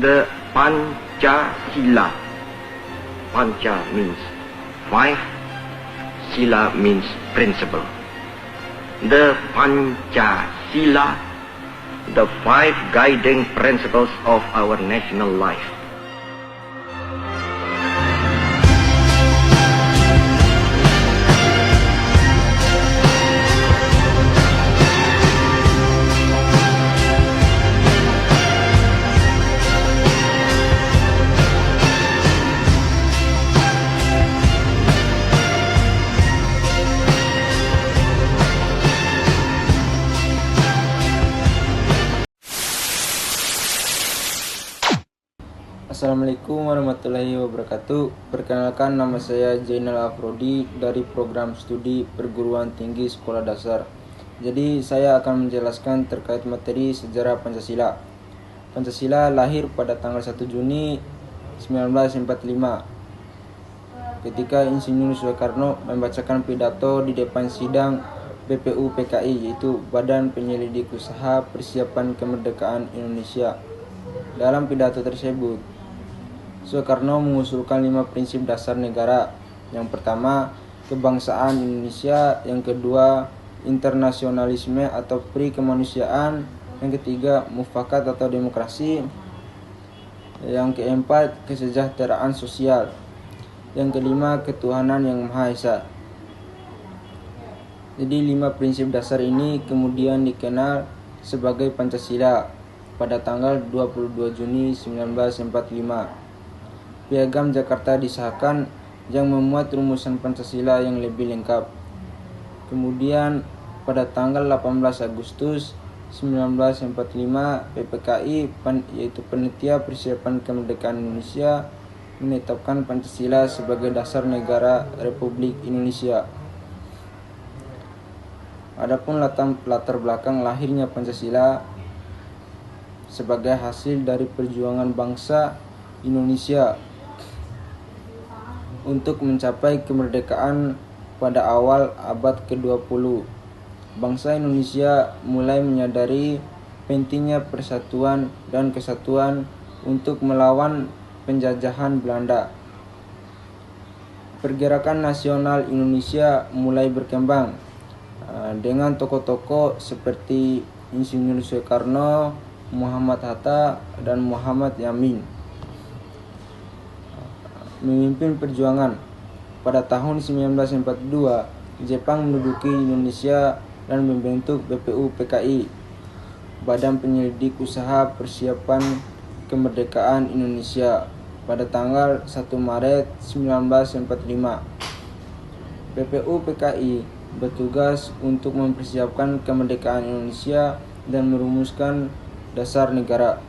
the Pancasila. Panca means five, Sila means principle. The Pancasila, the five guiding principles of our national life. Assalamualaikum warahmatullahi wabarakatuh. Perkenalkan, nama saya Zainal Afrodi dari program studi perguruan tinggi sekolah dasar. Jadi saya akan menjelaskan terkait materi sejarah Pancasila. Pancasila lahir pada tanggal 1 Juni 1945 ketika Insinyur Soekarno membacakan pidato di depan sidang BPU PKI, yaitu Badan Penyelidik Usaha Persiapan Kemerdekaan Indonesia. Dalam pidato tersebut, Soekarno mengusulkan 5 prinsip dasar negara. Yang pertama, kebangsaan Indonesia. Yang kedua, internasionalisme atau pri kemanusiaan. Yang ketiga, mufakat atau demokrasi. Yang keempat, kesejahteraan sosial. Yang kelima, ketuhanan yang Maha Esa. Jadi 5 prinsip dasar ini kemudian dikenal sebagai Pancasila pada tanggal 22 Juni 1945. Piagam Jakarta disahkan yang memuat rumusan Pancasila yang lebih lengkap. Kemudian pada tanggal 18 Agustus 1945 PPKI yaitu Panitia Persiapan Kemerdekaan Indonesia menetapkan Pancasila sebagai dasar negara Republik Indonesia. Adapun latar belakang lahirnya Pancasila sebagai hasil dari perjuangan bangsa Indonesia untuk mencapai kemerdekaan pada awal abad ke-20. Bangsa Indonesia mulai menyadari pentingnya persatuan dan kesatuan untuk melawan penjajahan Belanda. Pergerakan nasional Indonesia mulai berkembang dengan tokoh-tokoh seperti Insinyur Soekarno, Muhammad Hatta, dan Muhammad Yamin memimpin perjuangan. Pada tahun 1942, Jepang menduduki Indonesia dan membentuk BPU PKI, Badan Penyelidik Usaha Persiapan Kemerdekaan Indonesia, pada tanggal 1 Maret 1945. BPU PKI bertugas untuk mempersiapkan kemerdekaan Indonesia dan merumuskan dasar negara.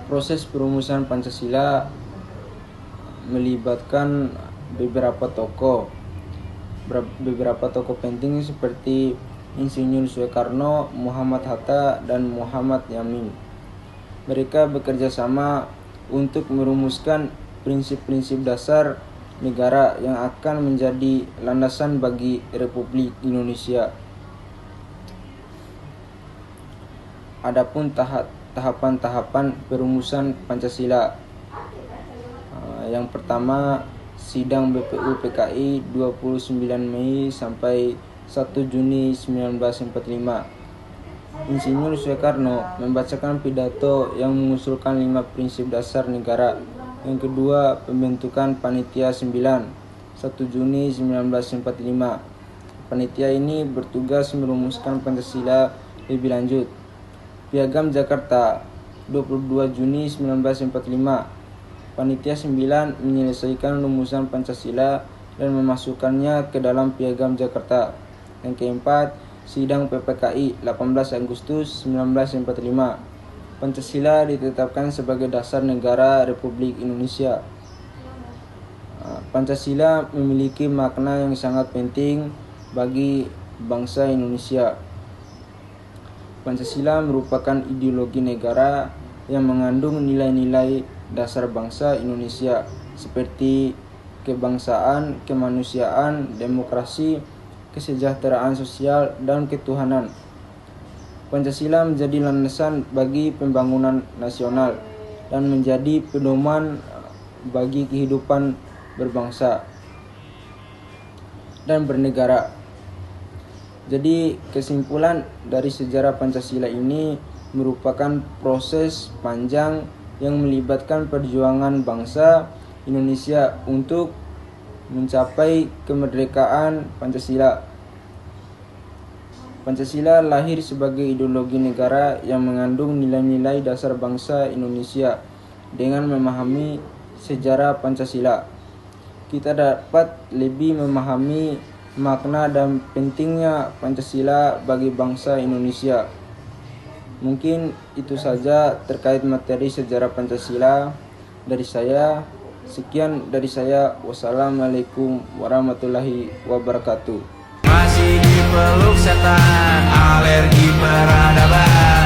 Proses perumusan Pancasila melibatkan beberapa tokoh penting seperti Insinyur Soekarno, Muhammad Hatta, dan Muhammad Yamin. Mereka bekerja sama untuk merumuskan prinsip-prinsip dasar negara yang akan menjadi landasan bagi Republik Indonesia. Adapun tahapan-tahapan perumusan Pancasila. Yang pertama, sidang BPU PKI 29 Mei sampai 1 Juni 1945. Insinyur Soekarno membacakan pidato yang mengusulkan 5 prinsip dasar negara. Yang kedua, pembentukan Panitia 9 1 Juni 1945. Panitia ini bertugas merumuskan Pancasila lebih lanjut. Piagam Jakarta 22 Juni 1945. Panitia 9 menyelesaikan rumusan Pancasila dan memasukkannya ke dalam Piagam Jakarta. Yang keempat, sidang PPKI 18 Agustus 1945. Pancasila ditetapkan sebagai dasar negara Republik Indonesia. Pancasila memiliki makna yang sangat penting bagi bangsa Indonesia. Pancasila merupakan ideologi negara yang mengandung nilai-nilai dasar bangsa Indonesia seperti kebangsaan, kemanusiaan, demokrasi, kesejahteraan sosial, dan ketuhanan. Pancasila menjadi landasan bagi pembangunan nasional dan menjadi pedoman bagi kehidupan berbangsa dan bernegara. Jadi kesimpulan dari sejarah Pancasila ini merupakan proses panjang yang melibatkan perjuangan bangsa Indonesia untuk mencapai kemerdekaan Pancasila. Pancasila lahir sebagai ideologi negara yang mengandung nilai-nilai dasar bangsa Indonesia. Dengan memahami sejarah Pancasila, kita dapat lebih memahami makna dan pentingnya Pancasila bagi bangsa Indonesia. Mungkin itu saja terkait materi sejarah Pancasila dari saya. Sekian dari saya. Wassalamualaikum warahmatullahi wabarakatuh. Masih dipeluk setan, alergi peradaban.